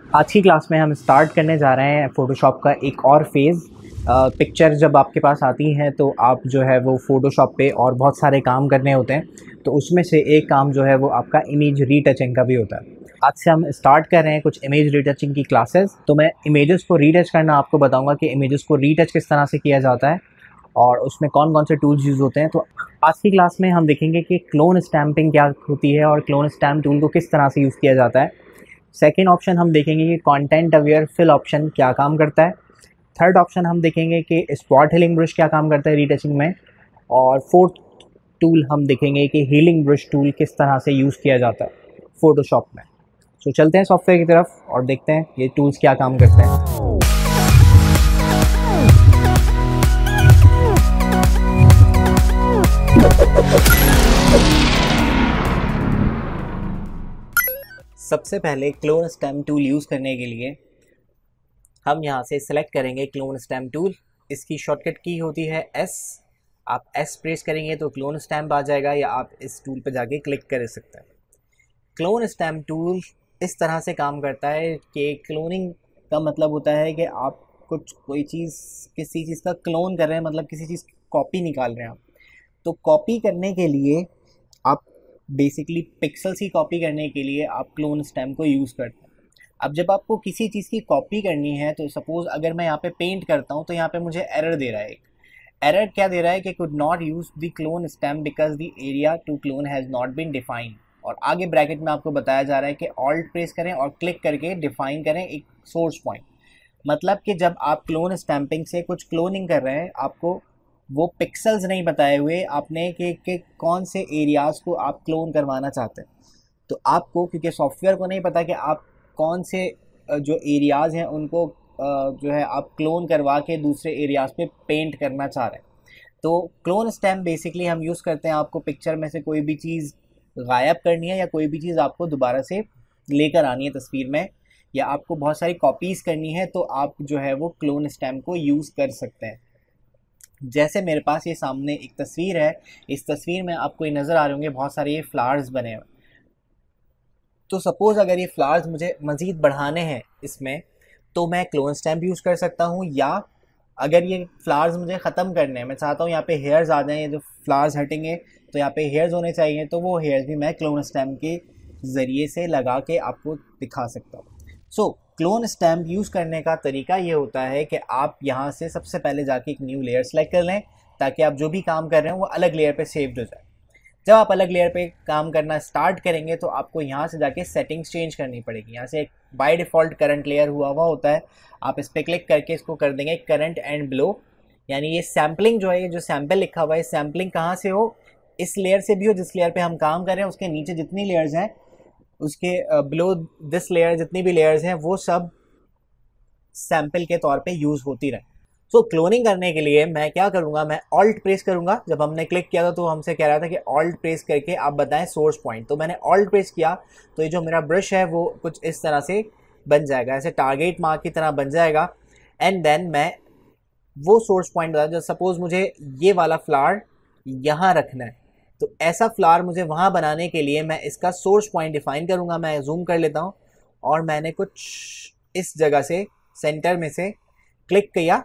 आज की क्लास में हम स्टार्ट करने जा रहे हैं फ़ोटोशॉप का एक और फेज़। पिक्चर जब आपके पास आती हैं तो आप जो है वो फ़ोटोशॉप पे और बहुत सारे काम करने होते हैं, तो उसमें से एक काम जो है वो आपका इमेज रीटचिंग का भी होता है। आज से हम स्टार्ट कर रहे हैं कुछ इमेज रीटचिंग की क्लासेस। तो मैं इमेजेस को रीटच करना आपको बताऊंगा कि इमेजेस को रीटच किस तरह से किया जाता है और उसमें कौन कौन से टूल्स यूज़ होते हैं। तो आज की क्लास में हम देखेंगे कि क्लोन स्टैम्पिंग क्या होती है और क्लोन स्टैम्प टूल को किस तरह से यूज़ किया जाता है। सेकेंड ऑप्शन हम देखेंगे कि कंटेंट अवेयर फिल ऑप्शन क्या काम करता है। थर्ड ऑप्शन हम देखेंगे कि स्पॉट हीलिंग ब्रश क्या काम करता है रीटचिंग में। और फोर्थ टूल हम देखेंगे कि हीलिंग ब्रश टूल किस तरह से यूज़ किया जाता है फ़ोटोशॉप में। सो चलते हैं सॉफ्टवेयर की तरफ और देखते हैं ये टूल्स क्या काम करते हैं। सबसे पहले क्लोन स्टैम्प टूल यूज़ करने के लिए हम यहाँ से सिलेक्ट करेंगे क्लोन स्टैम्प टूल। इसकी शॉर्टकट की होती है एस। आप एस प्रेस करेंगे तो क्लोन स्टैम्प आ जाएगा, या आप इस टूल पर जाके क्लिक कर सकते हैं। क्लोन स्टैम्प टूल इस तरह से काम करता है कि क्लोनिंग का मतलब होता है कि आप कोई चीज़ किसी चीज़ का क्लोन कर रहे हैं, मतलब किसी चीज़ की कॉपी निकाल रहे हैं आप। तो कॉपी करने के लिए आप बेसिकली पिक्सल्स की कॉपी करने के लिए आप क्लोन स्टैम्प को यूज़ करते हैं। अब जब आपको किसी चीज़ की कॉपी करनी है तो सपोज़ अगर मैं यहाँ पे पेंट करता हूँ तो यहाँ पे मुझे एरर दे रहा है। एरर क्या दे रहा है कि could not use the clone stamp because the area to clone has not been defined. और आगे ब्रैकेट में आपको बताया जा रहा है कि ऑल्ट प्रेस करें और क्लिक करके डिफाइन करें एक सोर्स पॉइंट। मतलब कि जब आप क्लोन स्टैंपिंग से कुछ क्लोनिंग कर रहे हैं, आपको वो पिक्सल्स नहीं बताए हुए आपने कि कौन से एरियाज़ को आप क्लोन करवाना चाहते हैं। तो आपको, क्योंकि सॉफ्टवेयर को नहीं पता कि आप कौन से जो एरियाज़ हैं उनको जो है आप क्लोन करवा के दूसरे एरियाज़ पे पेंट करना चाह रहे हैं। तो क्लोन स्टैम्प बेसिकली हम यूज़ करते हैं, आपको पिक्चर में से कोई भी चीज़ गायब करनी है या कोई भी चीज़ आपको दोबारा से लेकर आनी है तस्वीर में, या आपको बहुत सारी कॉपीज़ करनी है, तो आप जो है वो क्लोन स्टैम्प को यूज़ कर सकते हैं। जैसे मेरे पास ये सामने एक तस्वीर है, इस तस्वीर में आपको ये नज़र आ रहे होंगे बहुत सारे ये फ्लावर्स बने हुए। तो सपोज़ अगर ये फ्लावर्स मुझे मज़ीद बढ़ाने हैं इसमें, तो मैं क्लोन स्टैम्प यूज़ कर सकता हूँ। या अगर ये फ्लावर्स मुझे ख़त्म करने हैं, मैं चाहता हूँ यहाँ पे हेयर्स आ जाएँ, जो फ्लावर्स हटेंगे तो यहाँ पे हेयर्स होने चाहिए, तो वो हेयर्स भी मैं क्लोन स्टैम्प के ज़रिए से लगा के आपको दिखा सकता हूँ। सो क्लोन स्टैम्प यूज़ करने का तरीका ये होता है कि आप यहाँ से सबसे पहले जाके एक न्यू लेयर सेलेक्ट कर लें, ताकि आप जो भी काम कर रहे हो वो अलग लेयर पे सेव्ड हो जाए। जब आप अलग लेयर पे काम करना स्टार्ट करेंगे तो आपको यहाँ से जाके सेटिंग्स चेंज करनी पड़ेगी। यहाँ से एक बाय डिफ़ॉल्ट करंट लेयर हुआ होता है, आप इस पर क्लिक करके इसको कर देंगे करंट एंड ब्लो। यानी ये सैम्पलिंग जो है, ये जो सैम्पल लिखा हुआ है, सैम्पलिंग कहाँ से हो, इस लेयर से भी हो जिस लेयर पे हम काम कर रहे हैं, उसके नीचे जितनी लेयर्स हैं उसके बिलो दिस लेयर जितनी भी लेयर्स हैं वो सब सैम्पल के तौर पे यूज़ होती रहे। सो क्लोनिंग करने के लिए मैं क्या करूँगा, मैं ऑल्ट प्रेस करूँगा। जब हमने क्लिक किया था तो हमसे कह रहा था कि ऑल्ट प्रेस करके आप बताएं सोर्स पॉइंट, तो मैंने ऑल्ट प्रेस किया तो ये जो मेरा ब्रश है वो कुछ इस तरह से बन जाएगा, ऐसे टारगेट मार्क की तरह बन जाएगा। एंड देन मैं वो सोर्स पॉइंट बता, जो सपोज़ मुझे ये वाला फ्लावर यहाँ रखना है, तो ऐसा फ्लावर मुझे वहाँ बनाने के लिए मैं इसका सोर्स पॉइंट डिफाइन करूँगा। मैं जूम कर लेता हूँ और मैंने कुछ इस जगह से सेंटर में से क्लिक किया,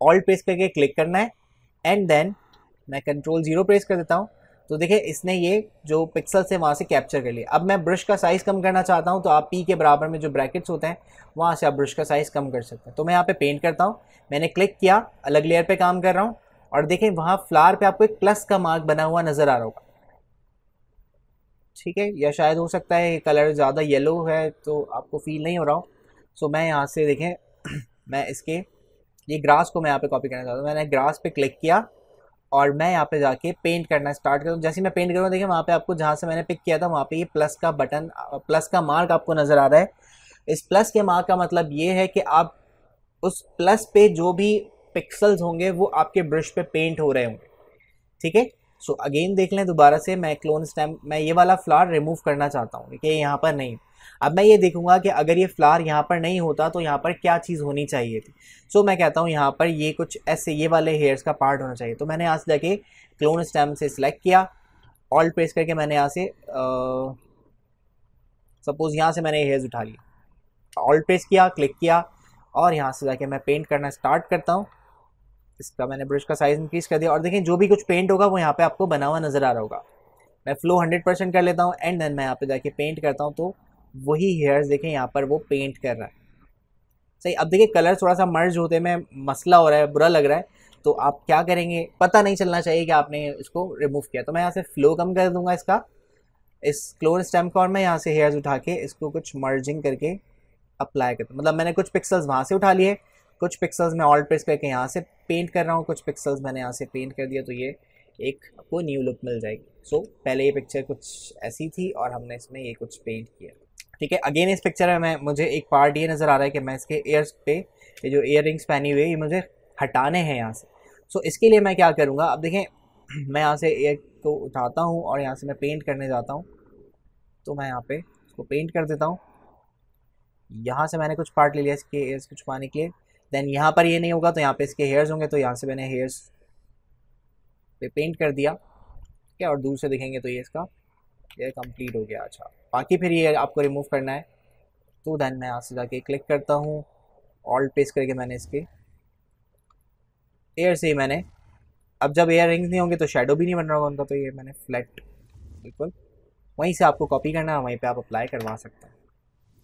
ऑल्ट प्रेस करके क्लिक करना है, एंड देन मैं कंट्रोल 0 प्रेस कर देता हूँ। तो देखिए इसने ये जो पिक्सल से वहाँ से कैप्चर कर लिया। अब मैं ब्रश का साइज़ कम करना चाहता हूँ, तो आप पी के बराबर में जो ब्रैकेट्स होते हैं वहाँ से आप ब्रश का साइज़ कम कर सकते हैं। तो मैं यहाँ पे पेंट करता हूँ, मैंने क्लिक किया, अलग लेयर पे काम कर रहा हूँ, और देखें वहाँ फ्लावर पे आपको एक प्लस का मार्क बना हुआ नज़र आ रहा होगा, ठीक है। या शायद हो सकता है कलर ज़्यादा येलो है तो आपको फील नहीं हो रहा हो। सो मैं यहाँ से देखें मैं इसके ये ग्रास को मैं यहाँ पे कॉपी करना चाहता हूँ। मैंने ग्रास पे क्लिक किया और मैं यहाँ पे जाके पेंट करना स्टार्ट करूँ। जैसे मैं पेंट करूँ देखिए वहाँ पे आपको जहाँ से मैंने पिक किया था वहाँ पे ये प्लस का बटन, प्लस का मार्क आपको नज़र आ रहा है। इस प्लस के मार्क का मतलब ये है कि आप उस प्लस पे जो भी पिक्सल्स होंगे वो आपके ब्रश पे पेंट हो रहे होंगे, ठीक है। सो अगेन देख लें दोबारा से, मैं क्लोन स्टैम्प, मैं ये वाला फ्लावर रिमूव करना चाहता हूँ कि यहाँ पर नहीं। अब मैं ये देखूंगा कि अगर ये फ्लावर यहाँ पर नहीं होता तो यहाँ पर क्या चीज़ होनी चाहिए थी। सो मैं कहता हूँ यहाँ पर ये कुछ ऐसे ये वाले हेयर्स का पार्ट होना चाहिए। तो मैंने यहाँ से जाके क्लोन स्टैम्प से सिलेक्ट किया, ऑल्ट प्रेस करके मैंने यहाँ से सपोज यहाँ से मैंने हेयर्स उठा लिया, ऑल्ट प्रेस किया, क्लिक किया और यहाँ से जाके मैं पेंट करना स्टार्ट करता हूँ। इसका मैंने ब्रश का साइज इंक्रीज कर दिया और देखें जो भी कुछ पेंट होगा वो यहाँ पे आपको बना हुआ नजर आ रहा होगा। मैं फ्लो 100% कर लेता हूँ एंड देन मैं यहाँ पे जाके पेंट करता हूँ, तो वही हेयर्स देखें यहाँ पर वो पेंट कर रहा है। सही, अब देखिए कलर थोड़ा सा मर्ज होते में मसला हो रहा है, बुरा लग रहा है, तो आप क्या करेंगे, पता नहीं चलना चाहिए कि आपने इसको रिमूव किया। तो मैं यहाँ से फ्लो कम कर दूंगा इसका, इस क्लोन स्टेम को, और मैं यहाँ से हेयर्स उठा के इसको कुछ मर्जिंग करके अप्लाई करता हूँ। मतलब मैंने कुछ पिक्सल्स वहाँ से उठा लिए, कुछ पिक्सल्स मैं ऑल्ट प्रेस करके यहाँ से पेंट कर रहा हूँ, कुछ पिक्सल्स मैंने यहाँ से पेंट कर दिया, तो ये एक आपको न्यू लुक मिल जाएगी। सो पहले ये पिक्चर कुछ ऐसी थी और हमने इसमें ये कुछ पेंट किया। ठीक है, अगेन इस पिक्चर में मुझे एक पार्ट ये नज़र आ रहा है कि मैं इसके ईयर्स पे ये जो ईयर रिंग्स पहनी हुई है ये मुझे हटाने हैं यहाँ से। सो इसके लिए मैं क्या करूँगा, अब देखें मैं यहाँ से ईयर को उठाता हूँ और यहाँ से मैं पेंट करने जाता हूँ, तो मैं यहाँ पे इसको पेंट कर देता हूँ। यहाँ से मैंने कुछ पार्ट ले लिया इसके हेयर्स को छुपाने के लिए, देन यहाँ पर ये नहीं होगा तो यहाँ पे इसके हेयर्स होंगे, तो यहाँ से मैंने हेयर्स पे पेंट कर दिया। ठीक है, और दूर से दिखेंगे तो ये इसका ये कंप्लीट हो गया। अच्छा, बाकी फिर ये आपको रिमूव करना है, तो देन मैं यहाँ से जाके क्लिक करता हूँ, ऑल्ट प्रेस करके मैंने इसके एयर से ही मैंने, अब जब एयर रिंग्स नहीं होंगे तो शेडो भी नहीं बन रहा होगा उनका, तो ये मैंने फ्लैट बिल्कुल वहीं से आपको कॉपी करना है, वहीं पे आप अप्लाई करवा सकते हैं।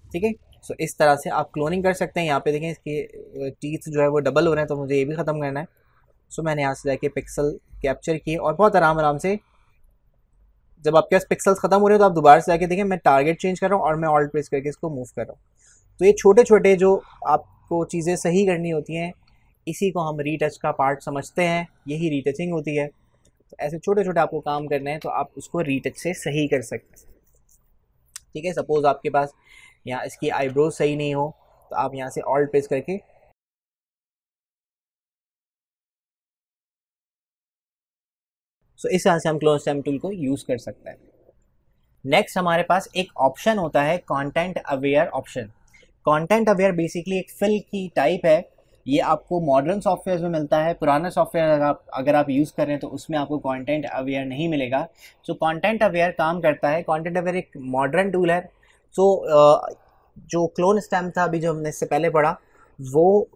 ठीक है, सो इस तरह से आप क्लोनिंग कर सकते हैं। यहाँ पे देखें इसके टीथ जो है वो डबल हो रहे हैं, तो मुझे ये भी ख़त्म करना है। सो मैंने यहाँ से जाके पिक्सल कैप्चर किए और बहुत आराम से, जब आपके पास पिक्सल्स खत्म हो रहे हैं तो आप दोबारा से जाके देखें मैं टारगेट चेंज कर रहा हूँ और मैं ऑल्ट प्रेस करके इसको मूव कर रहा हूँ। तो ये छोटे छोटे जो आपको चीज़ें सही करनी होती हैं, इसी को हम रीटच का पार्ट समझते हैं, यही रीटचिंग होती है। तो ऐसे छोटे छोटे आपको काम करने हैं तो आप उसको रीटच से सही कर सकते हैं। ठीक है, सपोज आपके पास यहाँ इसकी आईब्रोज सही नहीं हो तो आप यहाँ से ऑल्ट प्रेस करके इस तरह से हम क्लोन स्टेम टूल को यूज़ कर सकते हैं। नेक्स्ट हमारे पास एक ऑप्शन होता है content aware option. Content aware basically एक फिल की टाइप है। ये आपको मॉडर्न सॉफ्टवेयर में मिलता है, पुराना सॉफ्टवेयर अगर आप यूज़ कर रहे हैं तो उसमें आपको कंटेंट अवेयर नहीं मिलेगा। सो कंटेंट अवेयर काम करता है, कंटेंट अवेयर एक मॉडर्न टूल है। सो जो क्लोन स्टेम था अभी जो हमने इससे पहले पढ़ा, वो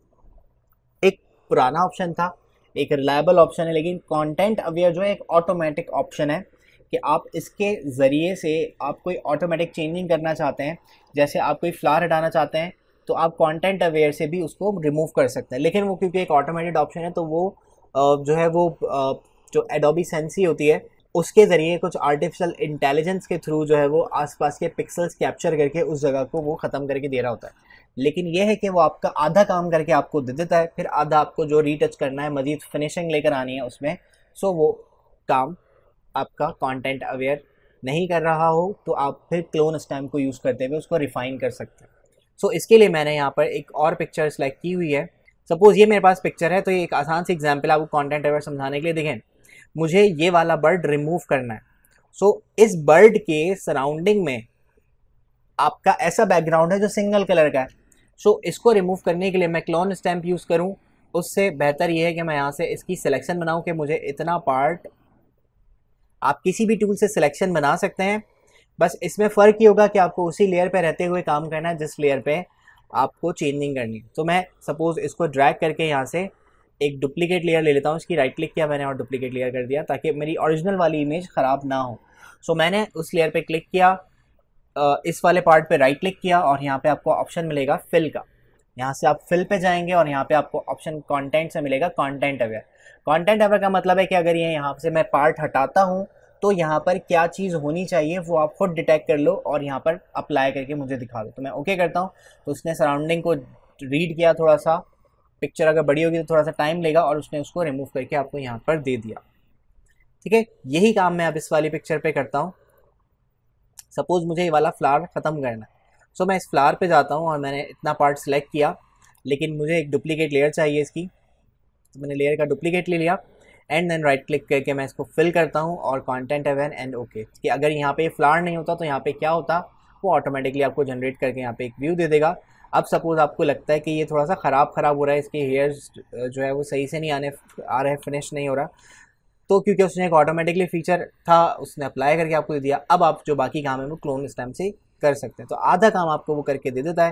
एक पुराना ऑप्शन था, एक रिलायबल ऑप्शन है, लेकिन कंटेंट अवेयर जो है एक ऑटोमेटिक ऑप्शन है कि आप इसके ज़रिए से आप कोई ऑटोमेटिक चेंजिंग करना चाहते हैं, जैसे आप कोई फ्लावर हटाना चाहते हैं तो आप कंटेंट अवेयर से भी उसको रिमूव कर सकते हैं। लेकिन वो क्योंकि एक ऑटोमेटेड ऑप्शन है तो वो जो है वो जो एडोबी सेंसी होती है उसके ज़रिए कुछ आर्टिफिशियल इंटेलिजेंस के थ्रू जो है वो आसपास के पिक्सल्स कैप्चर करके उस जगह को वो ख़त्म करके दे रहा होता है। लेकिन यह है कि वो आपका आधा काम करके आपको दे देता है, फिर आधा आपको जो रीटच करना है, मज़ीद फिनिशिंग लेकर आनी है उसमें, सो वो काम आपका कंटेंट अवेयर नहीं कर रहा हो तो आप फिर क्लोन स्टैम्प को यूज़ करते हुए उसको रिफ़ाइन कर सकते हैं। सो इसके लिए मैंने यहाँ पर एक और पिक्चर सेलेक्ट की हुई है। सपोज़ ये मेरे पास पिक्चर है, तो ये एक आसान सी एग्जाम्पल है आपको कंटेंट अवेयर समझाने के लिए। देखें, मुझे ये वाला बर्ड रिमूव करना है। सो इस बर्ड के सराउंडिंग में आपका ऐसा बैकग्राउंड है जो सिंगल कलर का है। सो इसको रिमूव करने के लिए मैं क्लोन स्टैम्प यूज़ करूँ, उससे बेहतर ये है कि मैं यहाँ से इसकी सिलेक्शन बनाऊँ कि मुझे इतना पार्ट, आप किसी भी टूल से सिलेक्शन बना सकते हैं, बस इसमें फ़र्क ये होगा कि आपको उसी लेयर पे रहते हुए काम करना है जिस लेयर पे आपको चेंजिंग करनी है। तो मैं सपोज़ इसको ड्रैग करके यहाँ से एक डुप्लीकेट लेयर ले लेता हूँ, इसकी राइट क्लिक किया मैंने और डुप्लीकेट लेयर कर दिया ताकि मेरी ओरिजिनल वाली इमेज ख़राब ना हो। सो मैंने उस लेयर पे क्लिक किया, इस वाले पार्ट पे राइट क्लिक किया और यहाँ पे आपको ऑप्शन मिलेगा फिल का। यहाँ से आप फिल पे जाएंगे और यहाँ पे आपको ऑप्शन कंटेंट से मिलेगा कंटेंट अवेयर। कंटेंट अवेयर का मतलब है कि अगर ये यहाँ से मैं पार्ट हटाता हूँ तो यहाँ पर क्या चीज़ होनी चाहिए वो आप खुद डिटेक्ट कर लो और यहाँ पर अप्लाई करके मुझे दिखा दो। तो मैं ओके करता हूँ, तो उसने सराउंडिंग को रीड किया, थोड़ा सा पिक्चर अगर बड़ी होगी तो थोड़ा सा टाइम लेगा और उसने उसको रिमूव करके आपको यहाँ पर दे दिया। ठीक है, यही काम मैं अब इस वाली पिक्चर पे करता हूँ। सपोज़ मुझे ये वाला फ्लावर ख़त्म करना है, सो मैं इस फ्लावर पे जाता हूँ और मैंने इतना पार्ट सेलेक्ट किया, लेकिन मुझे एक डुप्लीकेट लेयर चाहिए इसकी, तो मैंने लेयर का डुप्लीकेट ले लिया एंड देन राइट क्लिक करके मैं इसको फिल करता हूँ और कंटेंट अवेयर एंड ओके। कि अगर यहाँ पे फ्लावर नहीं होता तो यहाँ पे क्या होता, वो ऑटोमेटिकली आपको जनरेट करके यहाँ पे एक व्यू दे देगा। अब सपोज़ आपको लगता है कि ये थोड़ा सा ख़राब हो रहा है, इसके हेयर्स जो है वो सही से नहीं आ रहे हैं, फिनिश नहीं हो रहा, तो क्योंकि उसने एक ऑटोमेटिकली फीचर था उसने अप्लाई करके आपको दे दिया। अब आप जो बाकी काम है वो क्लोन स्टैम्प से कर सकते हैं, तो आधा काम आपको वो करके दे देता है।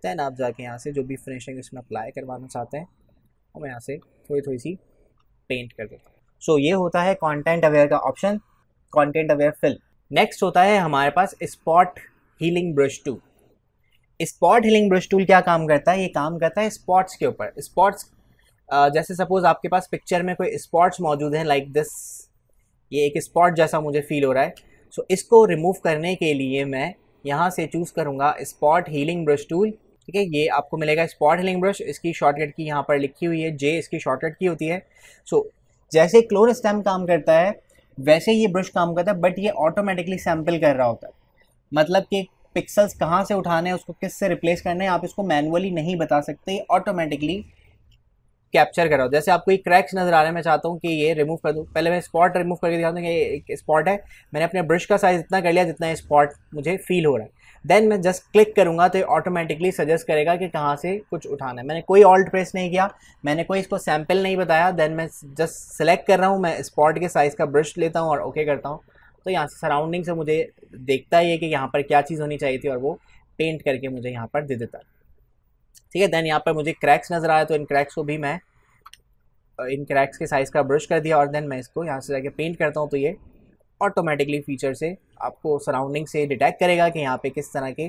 देन आप जाके यहाँ से जो भी फिनिशिंग इसमें अप्लाई करवाना चाहते हैं और मैं यहाँ से थोड़ी थोड़ी सी पेंट कर देता हूँ। सो ये होता है कंटेंट अवेयर का option, content aware fill. Next होता है हमारे पास spot healing brush tool. Spot healing brush tool क्या काम करता है? ये काम करता है स्पॉट्स के ऊपर। स्पॉट्स जैसे सपोज आपके पास पिक्चर में कोई स्पॉट्स मौजूद हैं लाइक दिस, ये एक स्पॉट जैसा मुझे फील हो रहा है। सो इसको रिमूव करने के लिए मैं यहाँ से चूज़ करूँगा स्पॉट हीलिंग ब्रश टूल। ठीक है, ये आपको मिलेगा स्पॉट हीलिंग ब्रश, इसकी शॉर्टकट की यहाँ पर लिखी हुई है जे, इसकी शॉर्टकट की होती है। सो जैसे क्लोन स्टैम्प काम करता है वैसे ये ब्रश काम करता है, बट ये ऑटोमेटिकली सैम्पल कर रहा होता है। मतलब कि पिक्सल्स कहाँ से उठाने हैं, उसको किस से रिप्लेस करना है, आप इसको मैनुअली नहीं बता सकते, ऑटोमेटिकली कैप्चर कराओ। जैसे आपको एक क्रैक्स नजर आ रहे हैं, मैं चाहता हूँ कि ये रिमूव कर दूँ। पहले मैं स्पॉट रिमूव करके दिखाता हूँ कि ये एक स्पॉट है, मैंने अपने ब्रश का साइज इतना कर लिया जितना स्पॉट मुझे फील हो रहा है। देन मैं जस्ट क्लिक करूँगा तो ये ऑटोमेटिकली सजेस्ट करेगा कि कहाँ से कुछ उठाना है। मैंने कोई ऑल्ट प्रेस नहीं किया, मैंने कोई इसको सैम्पल नहीं बताया। देन मैं जस्ट सेलेक्ट कर रहा हूँ, मैं स्पॉट के साइज़ का ब्रश लेता हूँ और ओके करता हूँ। तो यहाँ से सराउंडिंग से मुझे देखता ही है कि यहाँ पर क्या चीज़ होनी चाहिए थी और वो पेंट करके मुझे यहाँ पर दे देता है। ठीक है, देन यहाँ पर मुझे क्रैक्स नज़र आया तो इन क्रैक्स को भी मैं इन क्रैक्स के साइज़ का ब्रश कर दिया और देन मैं इसको यहाँ से जाके पेंट करता हूँ। तो ये ऑटोमेटिकली फीचर से आपको सराउंडिंग से डिटेक्ट करेगा कि यहाँ पे किस तरह के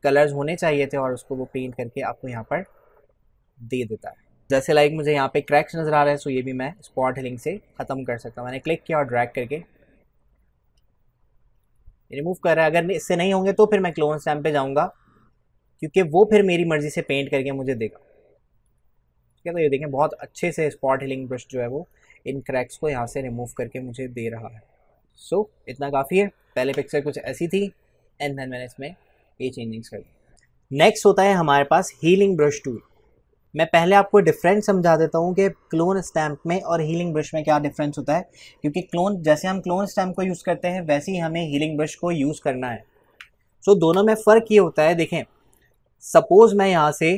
कलर्स होने चाहिए थे और उसको वो पेंट करके आपको यहाँ पर दे देता है। जैसे लाइक मुझे यहाँ पे क्रैक्स नज़र आ रहे हैं, सो ये भी मैं स्पॉट हीलिंग से ख़त्म कर सकता हूँ। मैंने क्लिक किया और ड्रैग करके रिमूव कर रहा है। अगर इससे नहीं होंगे तो फिर मैं क्लोन स्टैम्प पे जाऊँगा, क्योंकि वो फिर मेरी मर्ज़ी से पेंट करके मुझे देगा। ठीक है, तो ये देखें बहुत अच्छे से स्पॉट हीलिंग ब्रश जो है वो इन क्रैक्स को यहाँ से रिमूव करके मुझे दे रहा है। सो इतना काफ़ी है। पहले पिक्चर कुछ ऐसी थी एंड देन मैंने इसमें ये चेंजिंग्स कर दी। नेक्स्ट होता है हमारे पास हीलिंग ब्रश टूल। मैं पहले आपको डिफरेंस समझा देता हूँ कि क्लोन स्टैम्प में और हीलिंग ब्रश में क्या डिफरेंस होता है, क्योंकि क्लोन जैसे हम क्लोन स्टैम्प को यूज़ करते हैं वैसे ही हमें हीलिंग ब्रश को यूज़ करना है। सो दोनों में फ़र्क ये होता है, देखें सपोज़ मैं यहाँ से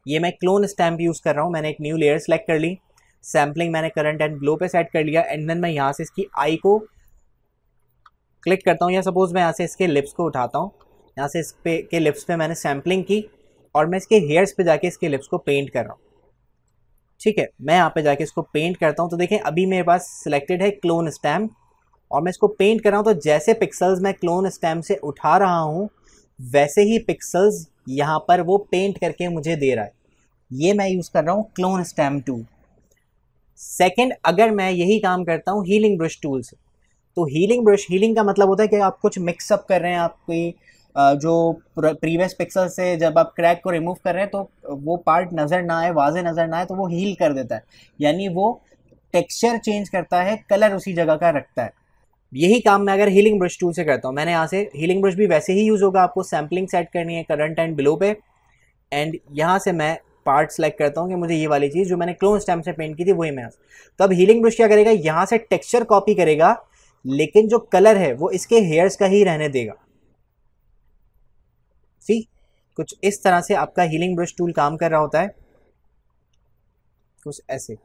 ये मैं क्लोन स्टैम्प यूज़ कर रहा हूँ, मैंने एक न्यू लेयर सेलेक्ट कर ली, सैम्पलिंग मैंने करंट एंड ग्लो पे सेट कर लिया एंड देन मैं यहाँ से इसकी आई को क्लिक करता हूँ, या सपोज़ मैं यहाँ से इसके लिप्स को उठाता हूँ, यहाँ से इस पे के लिप्स पे मैंने सैम्पलिंग की और मैं इसके हेयर्स पे जाके इसके लिप्स को पेंट कर रहा हूँ। ठीक है, मैं यहाँ पे जाके इसको पेंट करता हूँ। तो देखें अभी मेरे पास सिलेक्टेड है क्लोन स्टैम्प और मैं इसको पेंट कर रहा हूँ। तो जैसे पिक्सल्स मैं क्लोन स्टैम्प से उठा रहा हूँ वैसे ही पिक्सल्स यहाँ पर वो पेंट करके मुझे दे रहा है। ये मैं यूज़ कर रहा हूँ क्लोन स्टैम्प टूल। सेकेंड, अगर मैं यही काम करता हूँ हीलिंग ब्रश टूल से, तो हीलिंग ब्रश, हीलिंग का मतलब होता है कि आप कुछ मिक्सअप कर रहे हैं, आप कोई जो प्रीवियस पिक्सल से जब आप क्रैक को रिमूव कर रहे हैं तो वो पार्ट नज़र ना आए, वाजे नज़र ना आए, तो वो हील कर देता है, यानी वो टेक्सचर चेंज करता है, कलर उसी जगह का रखता है। यही काम मैं अगर हीलिंग ब्रश टूल से करता हूँ, मैंने यहाँ से हीलिंग ब्रश भी वैसे ही यूज़ होगा, आपको सैम्पलिंग सेट करनी है करंट एंड बिलो पे एंड यहाँ से मैं पार्ट सेलेक्ट करता हूँ कि मुझे ये वाली चीज़ जो मैंने क्लोन स्टैम्प से पेंट की थी वही मैं। तो अब हीलिंग ब्रश क्या करेगा, यहाँ से टेक्सचर कॉपी करेगा लेकिन जो कलर है वो इसके हेयर्स का ही रहने देगा। सी, कुछ इस तरह से आपका हीलिंग ब्रश टूल काम कर रहा होता है, कुछ ऐसे।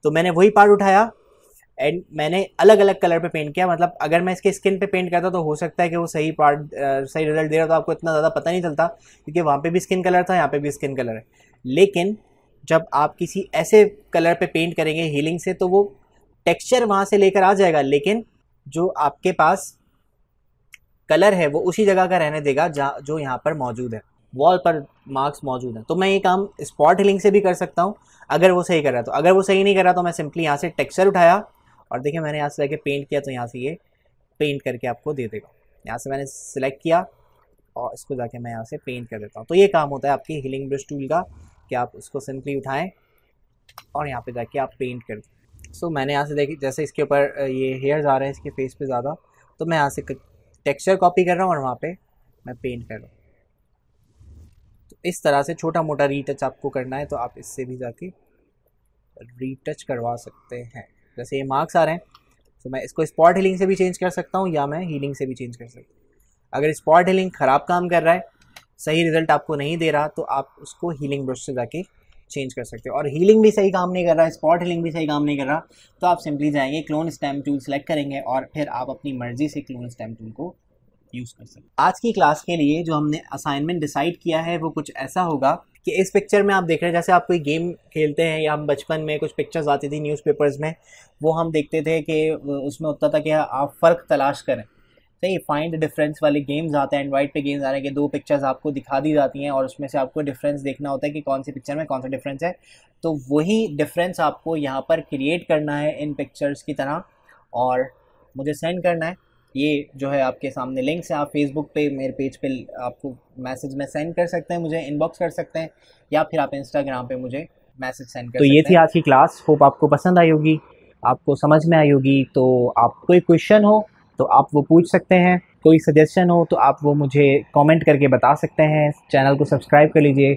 तो मैंने वही पार्ट उठाया एंड मैंने अलग अलग कलर पे पेंट किया। मतलब अगर मैं इसके स्किन पे पेंट करता तो हो सकता है कि वो सही पार्ट सही रिजल्ट दे रहा, तो आपको इतना ज़्यादा पता नहीं चलता क्योंकि वहाँ पे भी स्किन कलर था, यहाँ पे भी स्किन कलर है। लेकिन जब आप किसी ऐसे कलर पे पेंट करेंगे हीलिंग से तो वो टेक्सचर वहाँ से लेकर आ जाएगा, लेकिन जो आपके पास कलर है वो उसी जगह का रहने देगा जहाँ जो यहाँ पर मौजूद है, वॉल पर मार्क्स मौजूद हैं। तो मैं ये काम स्पॉट हीलिंग से भी कर सकता हूँ अगर वो सही कर रहा है। तो अगर वो सही नहीं कर रहा तो मैं सिंपली यहाँ से टेक्सचर उठाया और देखिए मैंने यहाँ से जाके पेंट किया तो यहाँ से ये पेंट करके आपको दे देगा। यहाँ से मैंने सिलेक्ट किया और इसको जाके मैं यहाँ से पेंट कर देता हूँ। तो ये काम होता है आपकी हीलिंग ब्रश टूल का कि आप इसको सिंपली उठाएं और यहाँ पे जाके आप पेंट कर दें। सो मैंने यहाँ से देखिए जैसे इसके ऊपर ये हेयर्स आ रहे हैं इसके फेस पे ज़्यादा, तो मैं यहाँ से टेक्सचर कॉपी कर रहा हूँ और वहाँ पे मैं पेंट कर रहा हूँ। तो इस तरह से छोटा मोटा रीटच आपको करना है तो आप इससे भी जाके रीटच करवा सकते हैं। जैसे ये मार्क्स आ रहे हैं तो मैं इसको स्पॉट हीलिंग से भी चेंज कर सकता हूँ या मैं हीलिंग से भी चेंज कर सकता हूँ। अगर स्पॉट हीलिंग ख़राब काम कर रहा है, सही रिजल्ट आपको नहीं दे रहा, तो आप उसको हीलिंग ब्रश से जाके चेंज कर सकते हो। और हीलिंग भी सही काम नहीं कर रहा, स्पॉट हीलिंग भी सही काम नहीं कर रहा, तो आप सिंपली जाएंगे क्लोन स्टैम्प टूल सेलेक्ट करेंगे और फिर आप अपनी मर्जी से क्लोन स्टैम्प टूल को यूज़ कर सकते हैं। आज की क्लास के लिए जो हमने असाइनमेंट डिसाइड किया है वो कुछ ऐसा होगा कि इस पिक्चर में आप देख रहे हैं, जैसे आप कोई गेम खेलते हैं या हम बचपन में कुछ पिक्चर्स आती थी न्यूज़पेपर्स में, वो हम देखते थे कि उसमें होता था कि आप फ़र्क तलाश करें, सही, फाइंड डिफरेंस वाले गेम्स आते हैं, एंड्रॉइड पे गेम्स आ रहे हैं कि 2 पिक्चर्स आपको दिखा दी जाती हैं और उसमें से आपको डिफरेंस देखना होता है कि कौन सी पिक्चर में कौन सा डिफरेंस है। तो वही डिफरेंस आपको यहाँ पर क्रिएट करना है इन पिक्चर्स की तरह और मुझे सेंड करना है। ये जो है आपके सामने लिंक्स है, आप फेसबुक पे मेरे पेज पे आपको मैसेज में सेंड कर सकते हैं, मुझे इनबॉक्स कर सकते हैं या फिर आप इंस्टाग्राम पे मुझे मैसेज सेंड कर सकते हैं। तो ये थी आज की क्लास, होप आपको पसंद आई होगी, आपको समझ में आई होगी। तो आप कोई क्वेश्चन हो तो आप वो पूछ सकते हैं, कोई सजेशन हो तो आप वो मुझे कमेंट करके बता सकते हैं। चैनल को सब्सक्राइब कर लीजिए,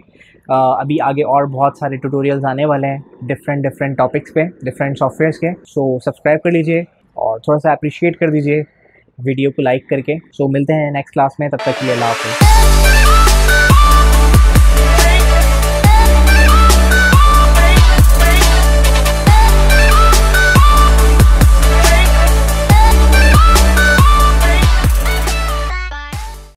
अभी आगे और बहुत सारे ट्यूटोरियल्स आने वाले हैं डिफरेंट टॉपिक्स पे, डिफरेंट सॉफ्टवेयर्स के। सो सब्सक्राइब कर लीजिए और थोड़ा सा अप्रिशिएट कर दीजिए वीडियो को लाइक करके। सो मिलते हैं नेक्स्ट क्लास में, तब तक के लिए अल्लाह हाफ़िज़।